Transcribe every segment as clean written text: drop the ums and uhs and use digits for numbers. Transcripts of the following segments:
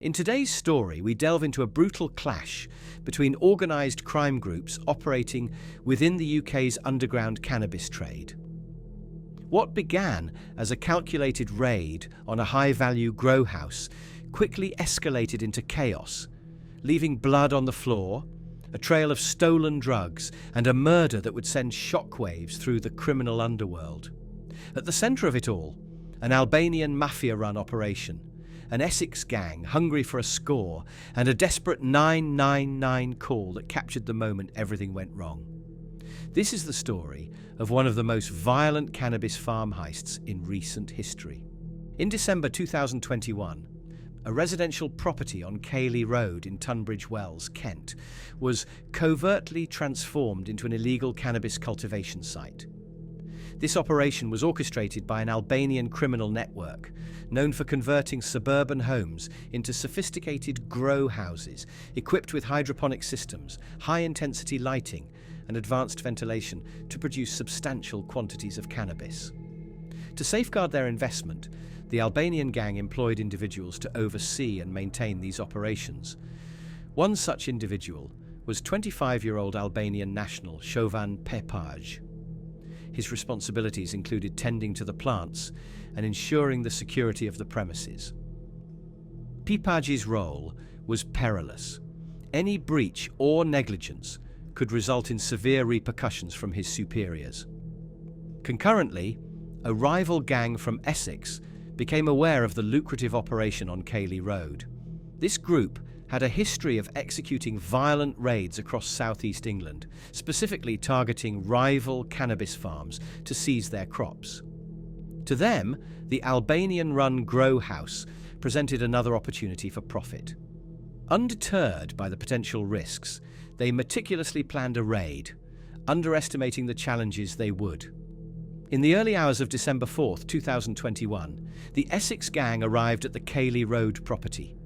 In today's story, we delve into a brutal clash between organised crime groups operating within the UK's underground cannabis trade. What began as a calculated raid on a high-value grow house quickly escalated into chaos, leaving blood on the floor, a trail of stolen drugs, and a murder that would send shockwaves through the criminal underworld. At the centre of it all, an Albanian Mafia-run operation, an Essex gang hungry for a score, and a desperate 999 call that captured the moment everything went wrong. This is the story of one of the most violent cannabis farm heists in recent history. In December 2021, a residential property on Cayley Road in Tunbridge Wells, Kent, was covertly transformed into an illegal cannabis cultivation site. This operation was orchestrated by an Albanian criminal network known for converting suburban homes into sophisticated grow houses equipped with hydroponic systems, high-intensity lighting, and advanced ventilation to produce substantial quantities of cannabis. To safeguard their investment, the Albanian gang employed individuals to oversee and maintain these operations. One such individual was 25-year-old Albanian national Jovan Pepaj. His responsibilities included tending to the plants and ensuring the security of the premises. Pepaj's role was perilous. Any breach or negligence could result in severe repercussions from his superiors. Concurrently, a rival gang from Essex became aware of the lucrative operation on Cayley Road. This group had a history of executing violent raids across southeast England, specifically targeting rival cannabis farms to seize their crops. To them, the Albanian-run grow house presented another opportunity for profit. Undeterred by the potential risks, they meticulously planned a raid, underestimating the challenges they would. In the early hours of December 4, 2021, the Essex gang arrived at the Cayley Road property.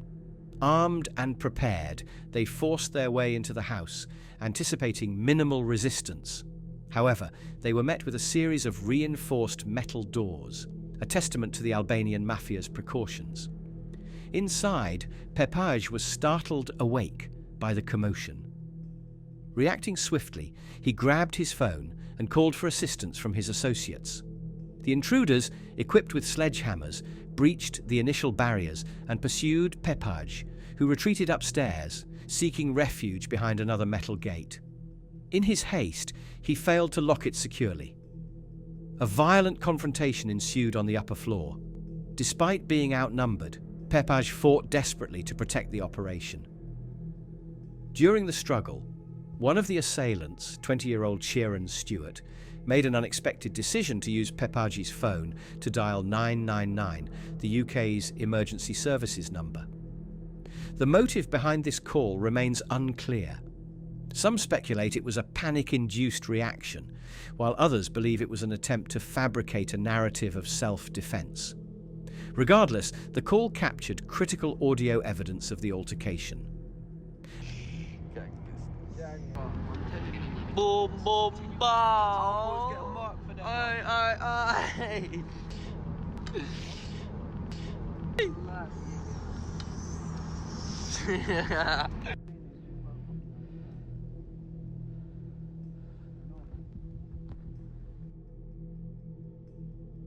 Armed and prepared, they forced their way into the house, anticipating minimal resistance. However, they were met with a series of reinforced metal doors, a testament to the Albanian Mafia's precautions. Inside, Pepaj was startled awake by the commotion. Reacting swiftly, he grabbed his phone and called for assistance from his associates. The intruders, equipped with sledgehammers, breached the initial barriers and pursued Pepaj, who retreated upstairs, seeking refuge behind another metal gate. In his haste, he failed to lock it securely. A violent confrontation ensued on the upper floor. Despite being outnumbered, Pepaj fought desperately to protect the operation. During the struggle, one of the assailants, 20-year-old Sharon Stewart, made an unexpected decision to use Pepaj's phone to dial 999, the UK's emergency services number. The motive behind this call remains unclear. Some speculate it was a panic-induced reaction, while others believe it was an attempt to fabricate a narrative of self-defense. Regardless, the call captured critical audio evidence of the altercation. Boom, boom, bow. Aye.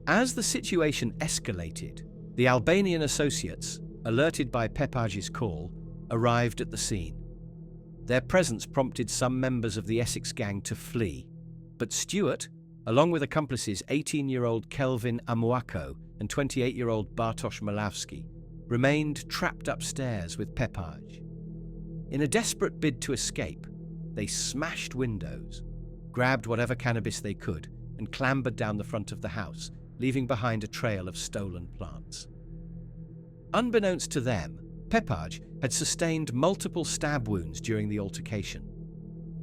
As the situation escalated, the Albanian associates, alerted by Pepaj's call, arrived at the scene. Their presence prompted some members of the Essex gang to flee, but Stewart, along with accomplices 18-year-old Kelvin Amuako and 28-year-old Bartosz Malawski, remained trapped upstairs with Pepaj. In a desperate bid to escape, they smashed windows, grabbed whatever cannabis they could, and clambered down the front of the house, leaving behind a trail of stolen plants. Unbeknownst to them, Pepaj had sustained multiple stab wounds during the altercation.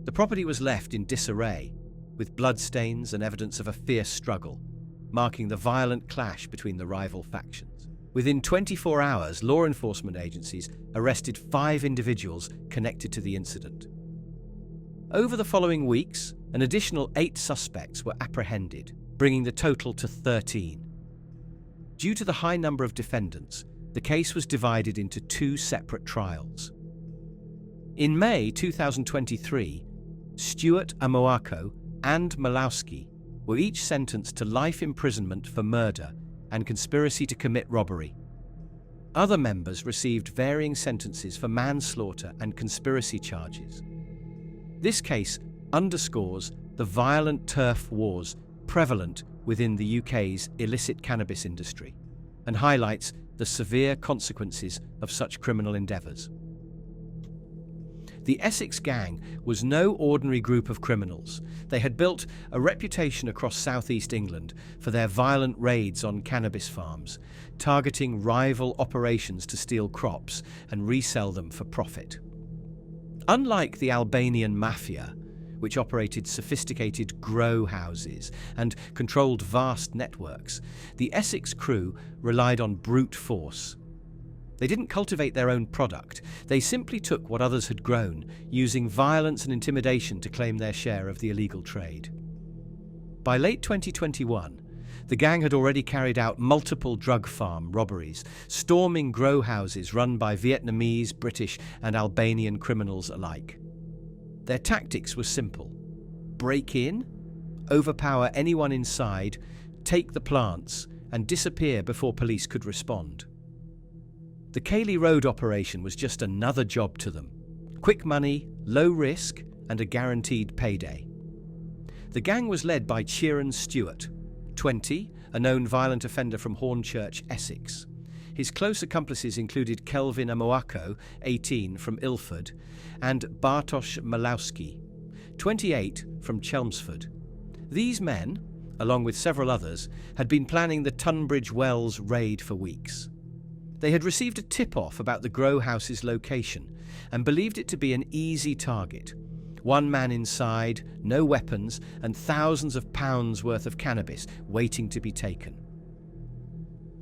The property was left in disarray, with bloodstains and evidence of a fierce struggle, marking the violent clash between the rival factions. Within 24 hours, law enforcement agencies arrested 5 individuals connected to the incident. Over the following weeks, an additional 8 suspects were apprehended, bringing the total to 13. Due to the high number of defendants, The case was divided into two separate trials. In May 2023, Stewart Amoako and Malowski were each sentenced to life imprisonment for murder and conspiracy to commit robbery. Other members received varying sentences for manslaughter and conspiracy charges. This case underscores the violent turf wars prevalent within the UK's illicit cannabis industry and highlights the severe consequences of such criminal endeavours. The Essex gang was no ordinary group of criminals. They had built a reputation across southeast England for their violent raids on cannabis farms, targeting rival operations to steal crops and resell them for profit. Unlike the Albanian Mafia, which operated sophisticated grow houses and controlled vast networks, the Essex crew relied on brute force. They didn't cultivate their own product. They simply took what others had grown, using violence and intimidation to claim their share of the illegal trade. By late 2021, the gang had already carried out multiple drug farm robberies, storming grow houses run by Vietnamese, British, and Albanian criminals alike. Their tactics were simple: break in, overpower anyone inside, take the plants, and disappear before police could respond. The Cayley Road operation was just another job to them. Quick money, low risk, and a guaranteed payday. The gang was led by Kieran Stewart, 20, a known violent offender from Hornchurch, Essex. His close accomplices included Kelvin Amoako, 18, from Ilford, and Bartosz Malowski, 28, from Chelmsford. These men, along with several others, had been planning the Tunbridge Wells raid for weeks. They had received a tip-off about the grow house's location and believed it to be an easy target. One man inside, no weapons, and thousands of pounds worth of cannabis waiting to be taken.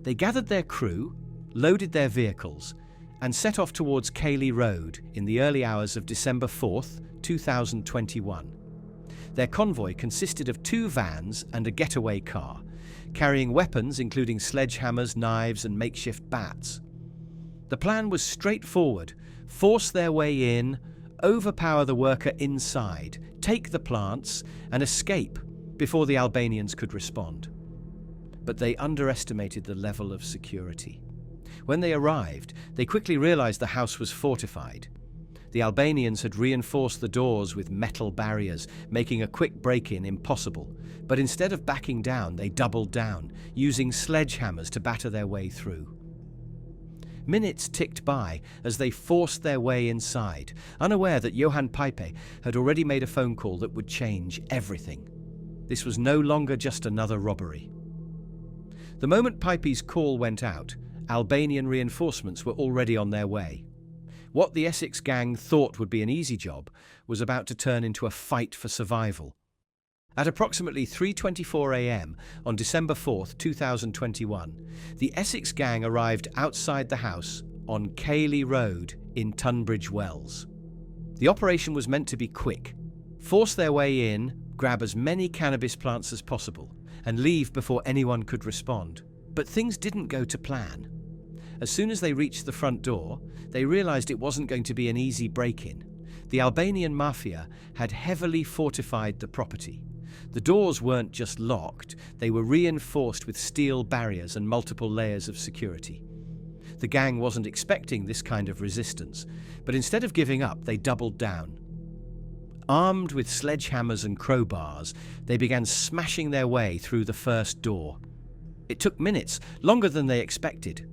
They gathered their crew, loaded their vehicles, and set off towards Cayley Road in the early hours of December 4th, 2021. Their convoy consisted of 2 vans and a getaway car, carrying weapons including sledgehammers, knives, and makeshift bats. The plan was straightforward: force their way in, overpower the worker inside, take the plants, and escape before the Albanians could respond. But they underestimated the level of security. When they arrived, they quickly realized the house was fortified. The Albanians had reinforced the doors with metal barriers, making a quick break-in impossible. But instead of backing down, they doubled down, using sledgehammers to batter their way through. Minutes ticked by as they forced their way inside, unaware that Johan Pipe had already made a phone call that would change everything. This was no longer just another robbery. The moment Pipe's call went out, Albanian reinforcements were already on their way. What the Essex gang thought would be an easy job was about to turn into a fight for survival. At approximately 3:24 a.m. on December 4th, 2021, the Essex gang arrived outside the house on Cayley Road in Tunbridge Wells. The operation was meant to be quick: force their way in, grab as many cannabis plants as possible, and leave before anyone could respond. But things didn't go to plan. As soon as they reached the front door, they realized it wasn't going to be an easy break-in. The Albanian Mafia had heavily fortified the property. The doors weren't just locked, they were reinforced with steel barriers and multiple layers of security. The gang wasn't expecting this kind of resistance, but instead of giving up, they doubled down. Armed with sledgehammers and crowbars, they began smashing their way through the first door. It took minutes, longer than they expected.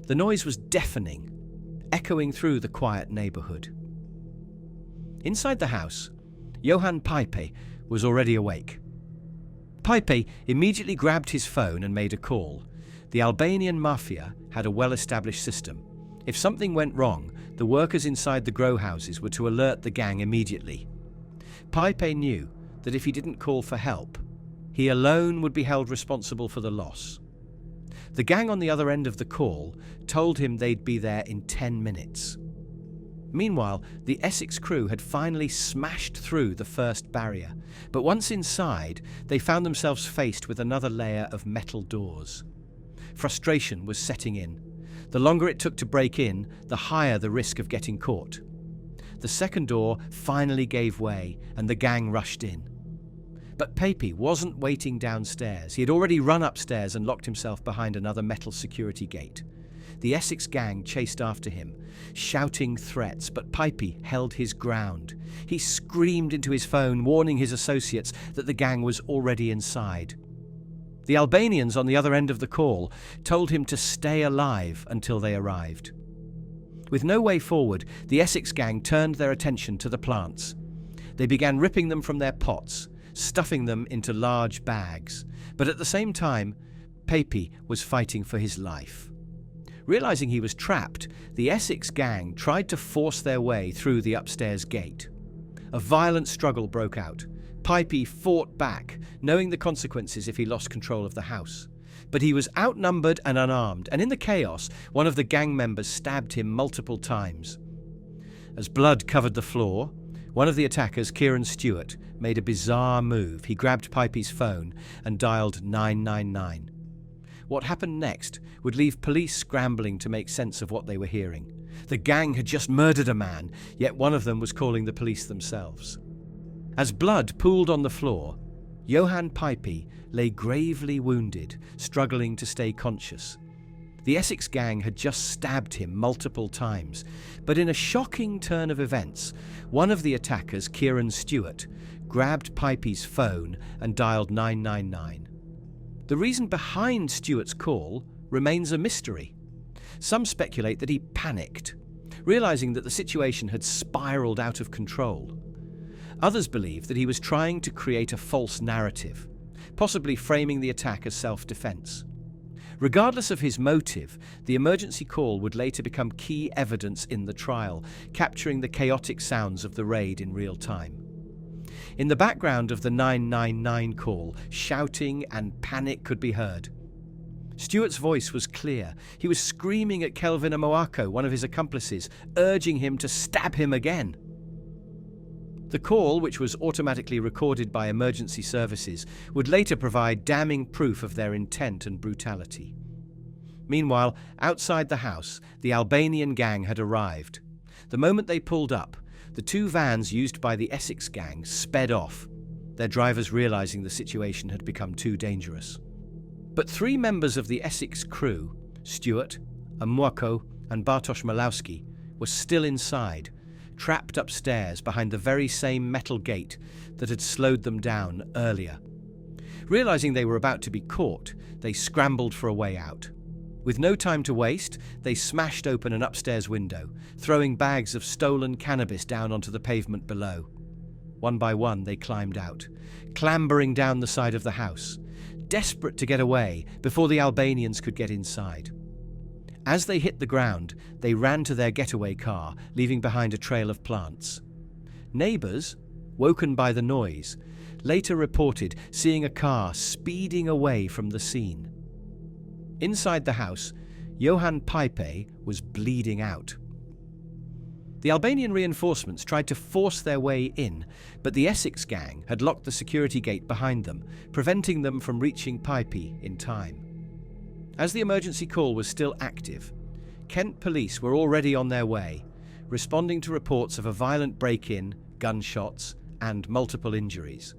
The noise was deafening, echoing through the quiet neighborhood. Inside the house, Johan Pipe was already awake. Pipe immediately grabbed his phone and made a call. The Albanian Mafia had a well-established system. If something went wrong, the workers inside the grow houses were to alert the gang immediately. Pipe knew that if he didn't call for help, he alone would be held responsible for the loss. The gang on the other end of the call told him they'd be there in 10 minutes. Meanwhile, the Essex crew had finally smashed through the first barrier, but once inside, they found themselves faced with another layer of metal doors. Frustration was setting in. The longer it took to break in, the higher the risk of getting caught. The second door finally gave way and the gang rushed in. But Papy wasn't waiting downstairs. He had already run upstairs and locked himself behind another metal security gate. The Essex gang chased after him, shouting threats, but Papy held his ground. He screamed into his phone, warning his associates that the gang was already inside. The Albanians on the other end of the call told him to stay alive until they arrived. With no way forward, the Essex gang turned their attention to the plants. They began ripping them from their pots, stuffing them into large bags. But at the same time, Papy was fighting for his life. Realizing he was trapped, the Essex gang tried to force their way through the upstairs gate. A violent struggle broke out. Papy fought back, knowing the consequences if he lost control of the house. But he was outnumbered and unarmed, and in the chaos, one of the gang members stabbed him multiple times. As blood covered the floor, one of the attackers, Kieran Stewart, made a bizarre move. He grabbed Papy's phone and dialed 999. What happened next would leave police scrambling to make sense of what they were hearing. The gang had just murdered a man, yet one of them was calling the police themselves. As blood pooled on the floor, Johan Papy lay gravely wounded, struggling to stay conscious. The Essex gang had just stabbed him multiple times, but in a shocking turn of events, one of the attackers, Kieran Stewart, grabbed Papy's phone and dialed 999. The reason behind Stewart's call remains a mystery. Some speculate that he panicked, realizing that the situation had spiraled out of control. Others believe that he was trying to create a false narrative, possibly framing the attack as self-defense. Regardless of his motive, the emergency call would later become key evidence in the trial, capturing the chaotic sounds of the raid in real time. In the background of the 999 call, shouting and panic could be heard. Stewart's voice was clear. He was screaming at Kelvin Amoako, one of his accomplices, urging him to stab him again. The call, which was automatically recorded by emergency services, would later provide damning proof of their intent and brutality. Meanwhile, outside the house, the Albanian gang had arrived. The moment they pulled up, the two vans used by the Essex gang sped off, their drivers realizing the situation had become too dangerous. But three members of the Essex crew, Stewart, Amoako, and Bartosz Malowski, were still inside, trapped upstairs behind the very same metal gate that had slowed them down earlier. Realizing they were about to be caught, they scrambled for a way out. With no time to waste, they smashed open an upstairs window, throwing bags of stolen cannabis down onto the pavement below. One by one, they climbed out, clambering down the side of the house, desperate to get away before the Albanians could get inside. As they hit the ground, they ran to their getaway car, leaving behind a trail of plants. Neighbors, woken by the noise, later reported seeing a car speeding away from the scene. Inside the house, Johan Papy was bleeding out. The Albanian reinforcements tried to force their way in, but the Essex gang had locked the security gate behind them, preventing them from reaching Papy in time. As the emergency call was still active, Kent police were already on their way, responding to reports of a violent break-in, gunshots, and multiple injuries.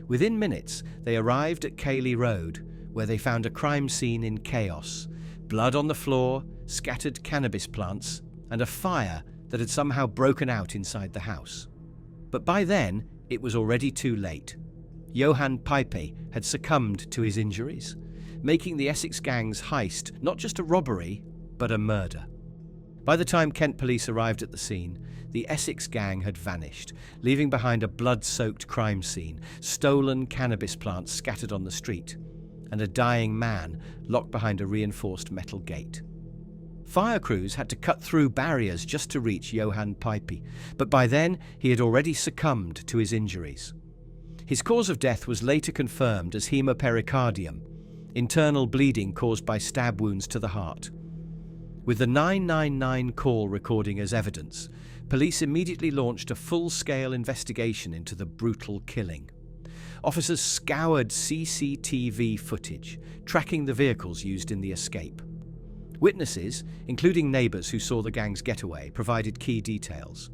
Within minutes, they arrived at Cayley Road, where they found a crime scene in chaos, blood on the floor, scattered cannabis plants, and a fire that had somehow broken out inside the house. But by then, it was already too late. Johan Papy had succumbed to his injuries, making the Essex gang's heist not just a robbery, but a murder. By the time Kent police arrived at the scene, the Essex gang had vanished, leaving behind a blood-soaked crime scene, stolen cannabis plants scattered on the street, and a dying man locked behind a reinforced metal gate. Fire crews had to cut through barriers just to reach Johan Papy, but by then he had already succumbed to his injuries. His cause of death was later confirmed as hemopericardium, internal bleeding caused by stab wounds to the heart. With the 999 call recording as evidence, police immediately launched a full-scale investigation into the brutal killing. Officers scoured CCTV footage, tracking the vehicles used in the escape. Witnesses, including neighbours who saw the gang's getaway, provided key details.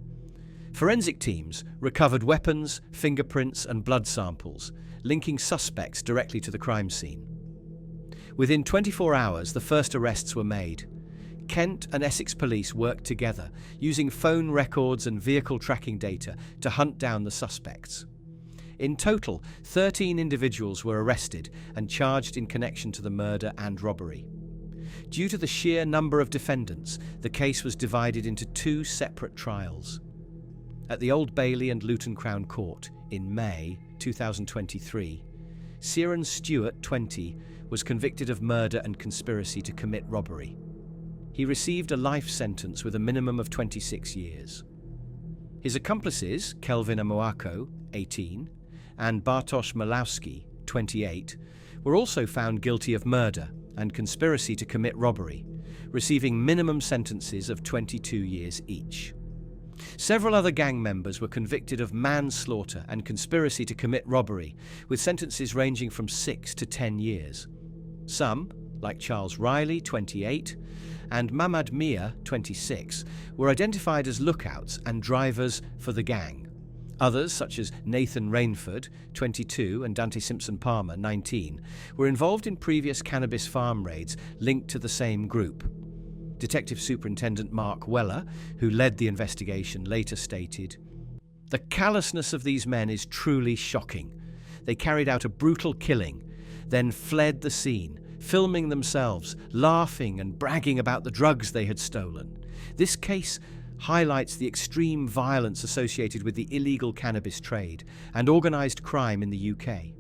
Forensic teams recovered weapons, fingerprints and blood samples, linking suspects directly to the crime scene. Within 24 hours, the first arrests were made. Kent and Essex police worked together, using phone records and vehicle tracking data to hunt down the suspects. In total, 13 individuals were arrested and charged in connection to the murder and robbery. Due to the sheer number of defendants, the case was divided into two separate trials. At the Old Bailey and Luton Crown Court in May 2023, Ciaran Stewart, 20, was convicted of murder and conspiracy to commit robbery. He received a life sentence with a minimum of 26 years. His accomplices, Kelvin Amoako, 18, and Bartosz Malowski, 28, were also found guilty of murder and conspiracy to commit robbery, receiving minimum sentences of 22 years each. Several other gang members were convicted of manslaughter and conspiracy to commit robbery, with sentences ranging from 6 to 10 years. Some, like Charles Riley, 28, and Mamad Mia, 26, were identified as lookouts and drivers for the gang. Others, such as Nathan Rainford, 22, and Dante Simpson Palmer, 19, were involved in previous cannabis farm raids linked to the same group. Detective Superintendent Mark Weller, who led the investigation, later stated, "The callousness of these men is truly shocking. They carried out a brutal killing, then fled the scene, filming themselves, laughing and bragging about the drugs they had stolen. This case highlights the extreme violence associated with the illegal cannabis trade and organised crime in the UK.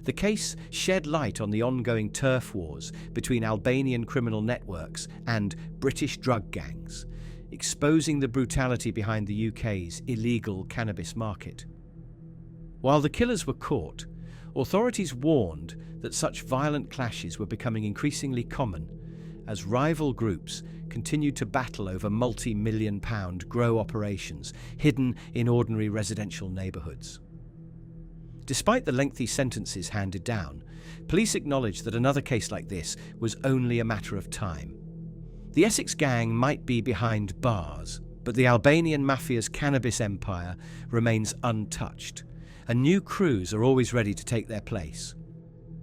The case shed light on the ongoing turf wars between Albanian criminal networks and British drug gangs, exposing the brutality behind the UK's illegal cannabis market. While the killers were caught, authorities warned that such violent clashes were becoming increasingly common as rival groups continued to battle over multi-million-pound grow operations hidden in ordinary residential neighbourhoods. Despite the lengthy sentences handed down, police acknowledged that another case like this was only a matter of time. The Essex gang might be behind bars, but the Albanian Mafia's cannabis empire remains untouched, and new crews are always ready to take their place.